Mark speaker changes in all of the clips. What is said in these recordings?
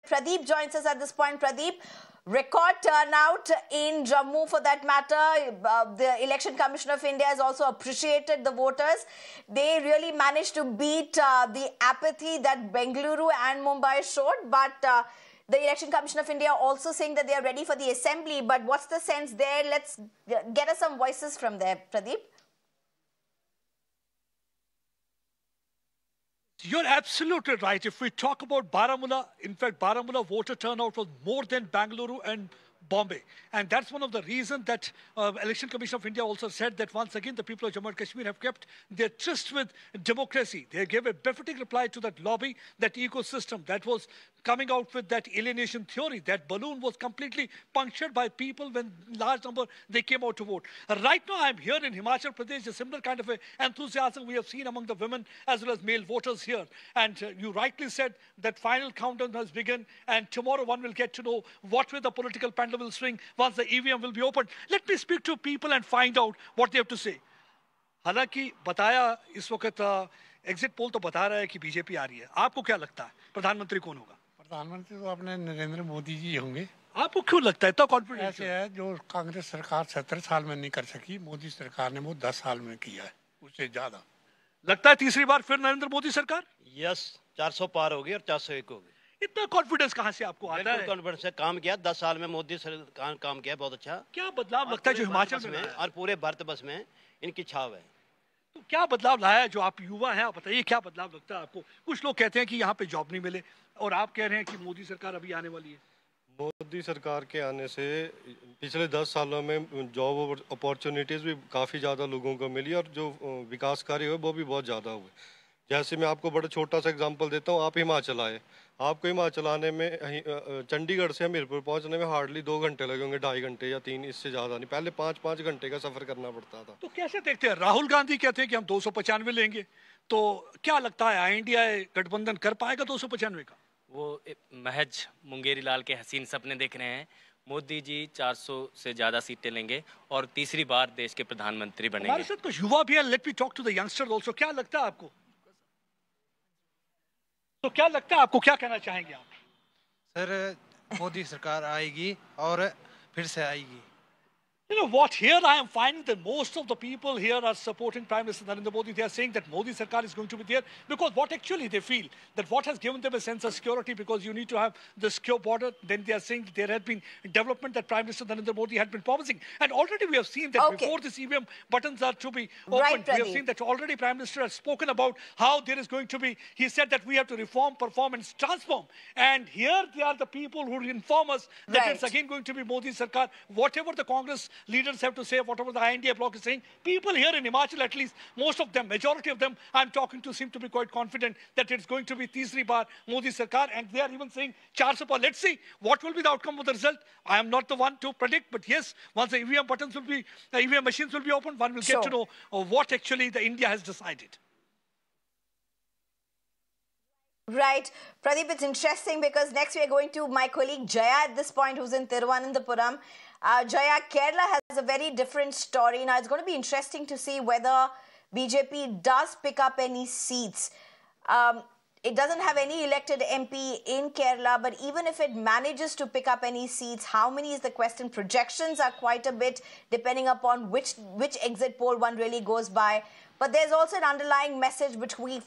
Speaker 1: Pradeep joins us at this point. Pradeep, record turnout in Jammu for that matter. The Election Commission of India has also appreciated the voters. They really managed to beat the apathy that Bengaluru and Mumbai showed. But the Election Commission of India also saying that they are ready for the assembly. But what's the sense there? Let's get us some voices from there, Pradeep.
Speaker 2: You're absolutely right. If we talk about Baramulla, in fact, Baramulla voter turnout was more than Bengaluru and Bombay. And that's one of the reasons that Election Commission of India also said that once again the people of Jammu and Kashmir have kept their tryst with democracy. They gave a befitting reply to that lobby, that ecosystem that was coming out with that alienation theory. That balloon was completely punctured by people when large number they came out to vote. Right now I'm here in Himachal Pradesh, a similar kind of enthusiasm we have seen among the women as well as male voters here. And you rightly said that final countdown has begun, and tomorrow one will get to know what way the political pendulum will swing once the EVM will be opened. Let me speak to people and find out what they have to say. हालांकि बताया इस वक्त exit poll तो बता रहा है कि BJP आ रही है. आपको क्या लगता है प्रधानमंत्री कौन होगा? प्रधानमंत्री तो अपने नरेंद्र मोदी जी होंगे. आपको क्यों लगता है? तो कॉन्फिडेंस ऐसे है जो कांग्रेस सरकार 17 साल में नहीं कर सकी, मोदी सरकार ने वो 10 साल में किया है, उससे ज्यादा. लगता है तीसरी बार फिर नरेंद्र मोदी सरकार? यस, 400 पार होगी और 401 होगी. इतना कॉन्फिडेंस कहाँ से आपको आता है? कॉन्फिडेंस से काम किया 10 साल में मोदी सरकार काम किया बहुत अच्छा. क्या बदलाव लगता है जो हिमाचल में और पूरे भारत वर्ष में इनकी छाव है? तो क्या बदलाव लाया है? जो आप युवा हैं, आप बताइए क्या बदलाव लगता है आपको? कुछ लोग कहते हैं कि यहाँ पे जॉब नहीं मिले और आप कह रहे हैं कि मोदी सरकार अभी आने वाली है.
Speaker 3: मोदी सरकार के आने से पिछले 10 सालों में जॉब अपॉर्चुनिटीज भी काफ़ी ज़्यादा लोगों को मिली और जो विकास कार्य हुए वो भी बहुत ज़्यादा हुए. जैसे मैं आपको बड़ा छोटा सा एग्जांपल देता हूँ. आप हिमाचल आए, आपको हिमाचल आने में चंडीगढ़ से हमीरपुर पहुंचने में हार्डली 2 घंटे लगे होंगे, 2.5 घंटे या 3, इससे ज़्यादा नहीं. पहले 5-5 घंटे का सफ़र करना पड़ता था. तो कैसे देखते हैं? राहुल गांधी कहते हैं कि हम 295 लेंगे, तो क्या लगता है INDA गठबंधन कर पाएगा 295 का?
Speaker 4: वो महज मुंगेरी लाल के हसीन सपने देख रहे हैं. मोदी जी 400 से ज्यादा सीटें लेंगे और तीसरी बार देश के प्रधानमंत्री बनेंगे.
Speaker 2: हमारे साथ कुछ युवा भी है. Let me talk to the youngster also. क्या लगता है आपको? तो क्या लगता है आपको, क्या कहना चाहेंगे आप?
Speaker 5: सर, मोदी सरकार आएगी और फिर से आएगी.
Speaker 2: You know what, here I am finding that most of the people here are supporting Prime Minister Narendra Modi. They are saying that Modi Sarkar is going to be there because what actually they feel, that what has given them a sense of security, because you need to have the secure border. Then they are saying that there had been development that Prime Minister Narendra Modi had been promising. And already we have seen that before this EVM buttons are to be opened, we have seen that already Prime Minister has spoken about how there is going to be, he said that we have to reform, perform and transform. And here they are the people who inform us that it's again going to be Modi Sarkar. Whatever the Congress leaders have to say, whatever the INDA bloc is saying, people here in Himachal, at least most of them, majority of them I'm talking to, seem to be quite confident that it's going to be Teesri Bar Modi Sarkar, and they are even saying 400 par. Let's see what will be the outcome of the result. I am not the one to predict, but yes, once the EVM buttons will be, the EVM machines will be opened, one will get to know what actually the India has decided.
Speaker 1: Right. Pradeep, it's interesting because next we are going to my colleague Jaya at this point, who's in Thiruvananthapuram. Jaya, Kerala has a very different story. Now, it's going to be interesting to see whether BJP does pick up any seats. It doesn't have any elected MP in Kerala, but even if it manages to pick up any seats, how many is the question? Projections are quite a bit, depending upon which exit poll one really goes by. But there's also an underlying message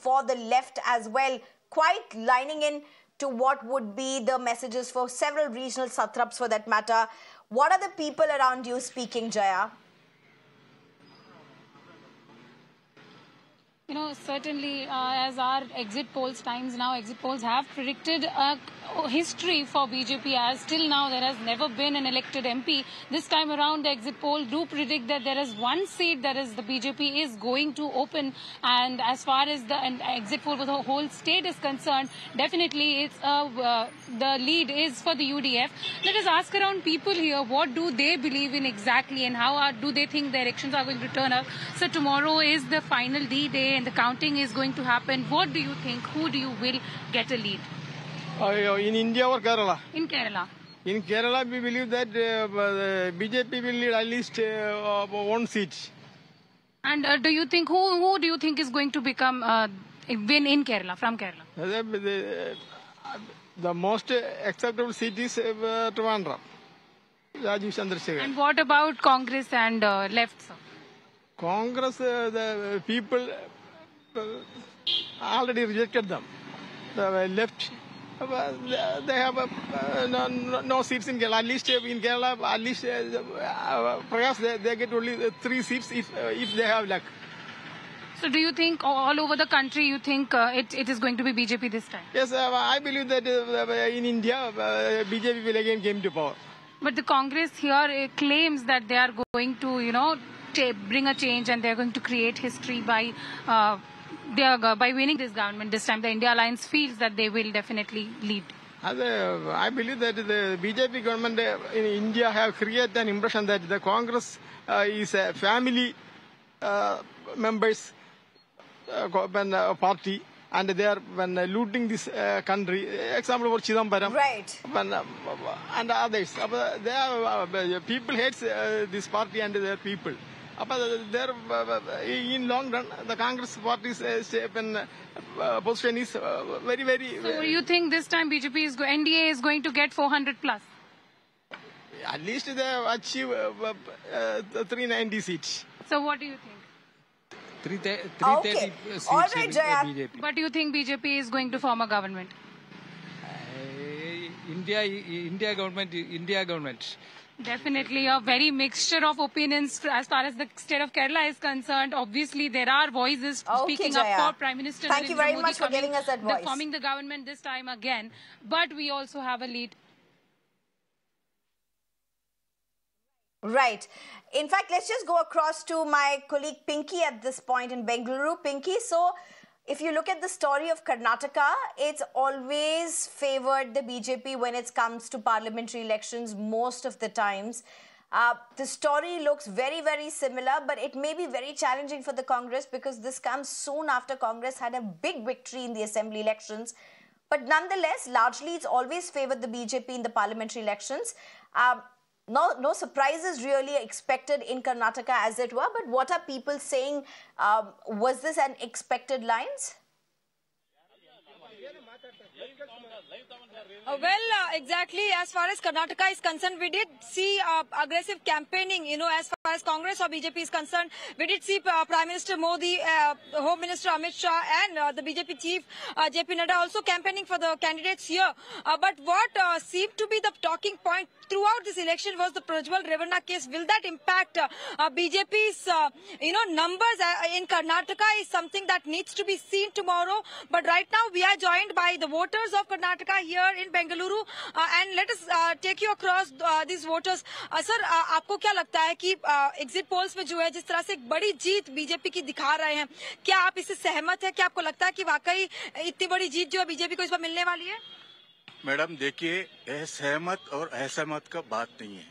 Speaker 1: for the left as well, quite lining in to what would be the messages for several regional satraps for that matter. What are the people around you speaking, Jaya?
Speaker 6: You know, certainly as our exit polls times now, exit polls have predicted a history for BJP, as till now there has never been an elected MP. This time around the exit poll do predict that there is one seat that is the BJP is going to open, and as far as the exit poll for the whole state is concerned, definitely it's the lead is for the UDF. Let us ask around people here, what do they believe in exactly, and how do they think the elections are going to turn out? So tomorrow is the final D-Day and the counting is going to happen. What do you think? Who do you will get a lead?
Speaker 7: In India or Kerala?
Speaker 6: In Kerala.
Speaker 7: In Kerala, we believe that BJP will lead at least one seat.
Speaker 6: And do you think who do you think is going to become win in Kerala, from Kerala?
Speaker 7: the most acceptable seat is Trivandrum. Rajiv Chandrasekhar.
Speaker 6: And what about Congress and left, sir?
Speaker 7: Congress, the people already rejected them. The left, they have no seats in Kerala. At least in Kerala, at least perhaps they get only 3 seats if they have luck.
Speaker 6: So do you think all over the country, you think it is going to be BJP this time?
Speaker 7: Yes, I believe that in India, BJP will again come to power.
Speaker 6: But the Congress here claims that they are going to, bring a change and they are going to create history by winning this government this time. The India Alliance feels that they will definitely lead.
Speaker 7: I believe that the BJP government in India have created an impression that the Congress is a family members party, and they are looting this country. Example for Chidambaram,
Speaker 1: Right.
Speaker 7: And others. They are, people hates this party and their people. In long run, the Congress party's position is very, very.
Speaker 6: So you think this time NDA is going to get 400 plus?
Speaker 7: At least they achieve 390 seats.
Speaker 6: So what do you think?
Speaker 8: 330
Speaker 1: Okay.
Speaker 8: seats
Speaker 1: All right,
Speaker 8: in
Speaker 1: Jaya.
Speaker 8: BJP.
Speaker 6: But do you think BJP is going to form a government?
Speaker 8: India government.
Speaker 6: Definitely a very mixture of opinions as far as the state of Kerala is concerned. Obviously, there are voices speaking
Speaker 1: Jaya.
Speaker 6: up for Prime Minister
Speaker 1: Thank you
Speaker 6: Narendra
Speaker 1: very
Speaker 6: Modi
Speaker 1: much for giving us that voice.
Speaker 6: forming the government this time again. But we also have a lead.
Speaker 1: Right. In fact, let's just go across to my colleague Pinky at this point in Bengaluru. Pinky, so if you look at the story of Karnataka, it's always favored the BJP when it comes to parliamentary elections most of the times. The story looks very, very similar, but it may be very challenging for the Congress because this comes soon after Congress had a big victory in the assembly elections. But nonetheless, largely it's always favored the BJP in the parliamentary elections. No surprises really expected in Karnataka as it were, but what are people saying? Was this an expected lines?
Speaker 9: Exactly. As far as Karnataka is concerned, we did see aggressive campaigning, as far as Congress or BJP is concerned. We did see Prime Minister Modi, Home Minister Amit Shah and the BJP chief JP Nadda also campaigning for the candidates here. But what seemed to be the talking point throughout this election was the Prajwal Revanna case. Will that impact BJP's, numbers in Karnataka is something that needs to be seen tomorrow. But right now we are joined by the voters of Karnataka here in Bengaluru, and let us take you across these voters. Sir, आपको क्या लगता है कि exit polls में जो है जिस तरह से एक बड़ी जीत बीजेपी की दिखा रहे हैं, क्या आप इससे सहमत हैं? क्या आपको लगता है कि वाकई इतनी बड़ी जीत जो है बीजेपी को इस बार मिलने वाली है?
Speaker 10: मैडम देखिए, सहमत और असहमत का बात नहीं है।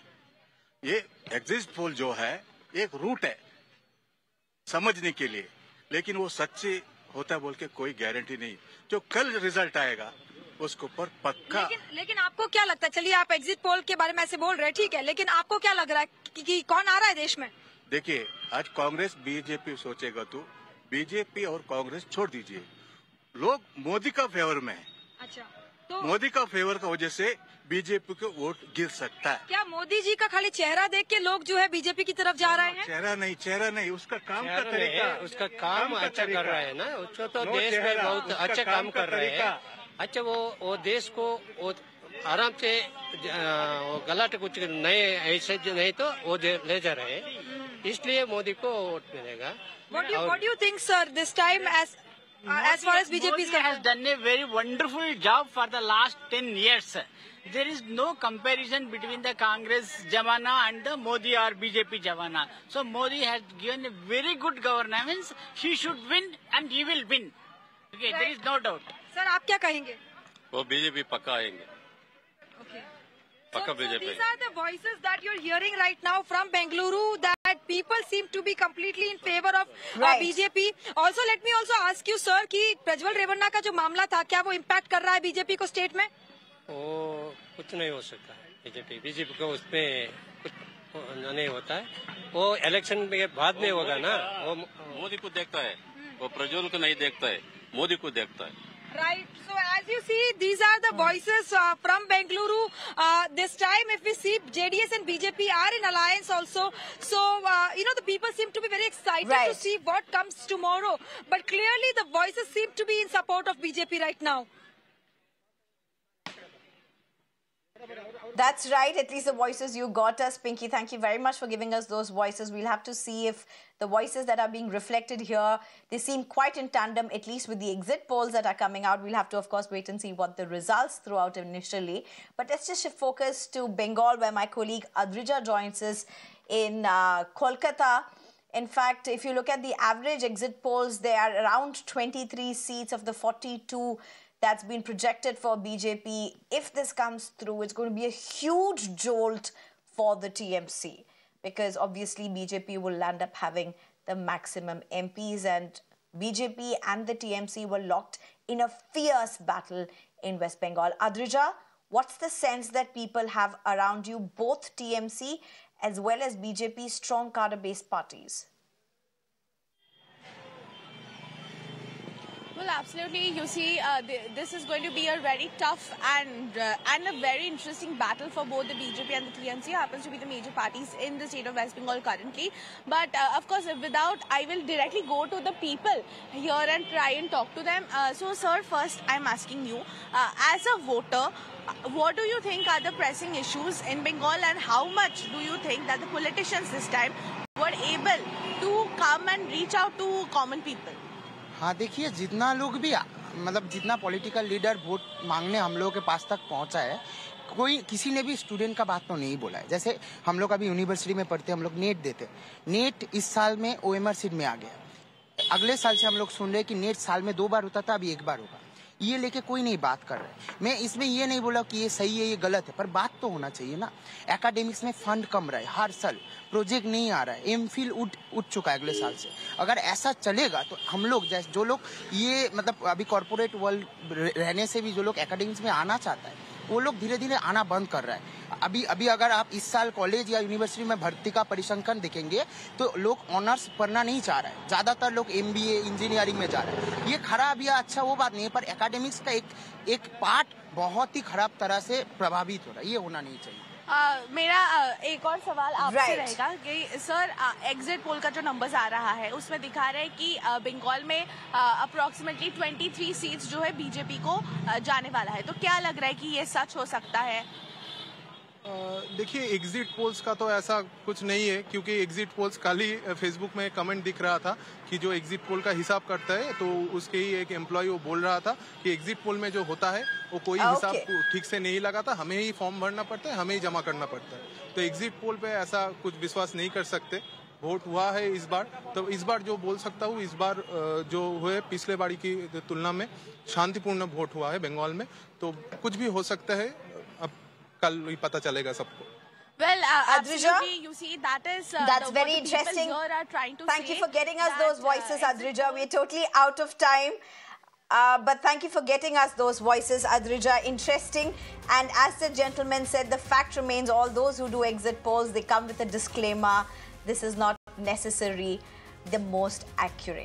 Speaker 10: ये एग्जिट पोल जो है एक रूट है समझने के लिए, लेकिन वो सच्चे होता है बोल के कोई गारंटी नहीं। जो कल रिजल्ट आएगा उसके ऊपर पक्का।
Speaker 9: लेकिन आपको क्या लगता है, चलिए आप एग्जिट पोल के बारे में ऐसे बोल रहे हैं, ठीक है, लेकिन आपको क्या लग रहा है कि कौन आ रहा है देश में?
Speaker 10: देखिए, आज कांग्रेस बीजेपी सोचेगा तो बीजेपी और कांग्रेस छोड़ दीजिए, लोग मोदी का फेवर में है।
Speaker 9: अच्छा, तो
Speaker 10: मोदी का फेवर की वजह से बीजेपी को वोट गिर सकता है।
Speaker 9: क्या मोदी जी का खाली चेहरा देख के लोग जो है बीजेपी की तरफ जा रहे हैं?
Speaker 10: चेहरा नहीं, उसका काम का तरीका,
Speaker 11: उसका काम अच्छा कर रहा है ना, उसको तो देश में बहुत अच्छा काम कर रहे हैं। अच्छा, वो देश को वो आराम से गलत कुछ नए ऐसे नहीं तो वो ले जा रहे हैं, इसलिए मोदी को वोट मिलेगा।
Speaker 9: What do you think, sir, this time as far as BJP
Speaker 12: has done a very wonderful job for the last 10 years. There is no comparison between the Congress Jamana and the Modi or BJP Jamana. So Modi has given a very good governance. He should win and he will win. Okay, there is no doubt.
Speaker 9: Sir, आप क्या कहेंगे?
Speaker 13: वो BJP पक्का आएंगे।
Speaker 9: Okay.
Speaker 13: पक्का
Speaker 9: So
Speaker 13: BJP.
Speaker 9: these are the voices that you're hearing right now from Bengaluru, that people seem to be completely in favor of BJP. Also, let me also ask you, sir, कि प्रज्वल रेवन्ना का जो मामला था, क्या वो impact कर रहा है बीजेपी को स्टेट में?
Speaker 11: वो कुछ नहीं हो सकता है। बीजेपी को उसमें कुछ नहीं होता है। वो इलेक्शन के बाद में होगा ना। वो
Speaker 13: मोदी को देखता है, वो प्रज्वल को नहीं देखता है, मोदी को देखता है।
Speaker 9: Right. So as you see, these are the voices from Bengaluru. This time, if we see JDS and BJP are in alliance also. So, the people seem to be very excited to see what comes tomorrow. But clearly, the voices seem to be in support of BJP right now.
Speaker 1: That's right. At least the voices you got us, Pinky. Thank you very much for giving us those voices. We'll have to see if the voices that are being reflected here, they seem quite in tandem, at least with the exit polls that are coming out. We'll have to, of course, wait and see what the results throw out initially. But let's just shift focus to Bengal, where my colleague Adrija joins us in Kolkata. In fact, if you look at the average exit polls, they are around 23 seats of the 42 that's been projected for BJP. If this comes through, it's going to be a huge jolt for the TMC, because obviously BJP will land up having the maximum MPs, and BJP and the TMC were locked in a fierce battle in West Bengal. Adrija, what's the sense that people have around you, both TMC as well as BJP, strong cadre-based parties?
Speaker 14: Well, absolutely. You see, this is going to be a very tough and a very interesting battle for both the BJP and the TMC. Happens to be the major parties in the state of West Bengal currently. But of course, I will directly go to the people here and try and talk to them. So, sir, first I'm asking you, as a voter, what do you think are the pressing issues in Bengal, and how much do you think that the politicians this time were able to come and reach out to common people?
Speaker 15: हाँ, देखिए, जितना लोग भी मतलब जितना political leader vote मांगने हम लोगों के पास तक पहुंचा है, किसी ने भी स्टूडेंट का बात तो नहीं बोला है। जैसे हम लोग अभी यूनिवर्सिटी में पढ़ते, हम लोग नेट देते, नेट इस साल में OMR सीट में आ गया। अगले साल से हम लोग सुन रहे कि नेट साल में 2 बार होता था, अभी 1 बार होगा। ये लेके कोई नहीं बात कर रहा है। मैं इसमें ये नहीं बोला कि ये सही है, ये गलत है, पर बात तो होना चाहिए ना। एकेडमिक्स में फंड कम रहा है, हर साल प्रोजेक्ट नहीं आ रहा है, एमफिल उठ चुका है अगले साल से। अगर ऐसा चलेगा तो हम लोग जैसे जो लोग ये मतलब अभी कॉर्पोरेट वर्ल्ड रहने से भी जो लोग एकेडमिक्स में आना चाहता है, वो लोग धीरे धीरे आना बंद कर रहा है। अभी अगर आप इस साल कॉलेज या यूनिवर्सिटी में भर्ती का परिसंख्यान देखेंगे तो लोग ऑनर्स पढ़ना नहीं चाह रहा है, ज्यादातर लोग MBA इंजीनियरिंग में जा रहे हैं। ये खराब या अच्छा वो बात नहीं है, पर एकेडमिक्स का एक पार्ट बहुत ही खराब तरह से प्रभावित हो रहा है, ये होना नहीं चाहिए।
Speaker 14: मेरा एक और सवाल आपसे रहेगा कि सर, एग्जिट पोल का जो नंबर्स आ रहा है उसमें दिखा रहा है कि बंगाल में अप्रोक्सीमेटली 23 सीट्स जो है बीजेपी को जाने वाला है। तो क्या लग रहा है कि ये सच हो सकता है?
Speaker 7: देखिए, एग्जिट पोल्स का तो ऐसा कुछ नहीं है, क्योंकि एग्जिट पोल्स कल ही फेसबुक में कमेंट दिख रहा था कि जो एग्जिट पोल का हिसाब करता है, तो उसके ही एक एम्प्लॉय वो बोल रहा था कि एग्जिट पोल में जो होता है वो कोई हिसाब ठीक से नहीं लगाता, हमें ही फॉर्म भरना पड़ता है, हमें ही जमा करना पड़ता है। तो एग्जिट पोल पे ऐसा कुछ विश्वास नहीं कर सकते। वोट हुआ है इस बार, तो इस बार जो बोल सकता हूँ, इस बार जो हुए पिछले बारी की तुलना में शांतिपूर्ण वोट हुआ है बंगाल में। तो कुछ भी हो सकता है, अब कल ही पता चलेगा सबको।
Speaker 14: Well, absolutely. You see,
Speaker 1: that's very interesting. Thank you for getting us those voices, Adrija. We're totally out of time. But thank you for getting us those voices, Adrija. Interesting. And as the gentleman said, the fact remains, all those who do exit polls, they come with a disclaimer. This is not necessarily the most accurate.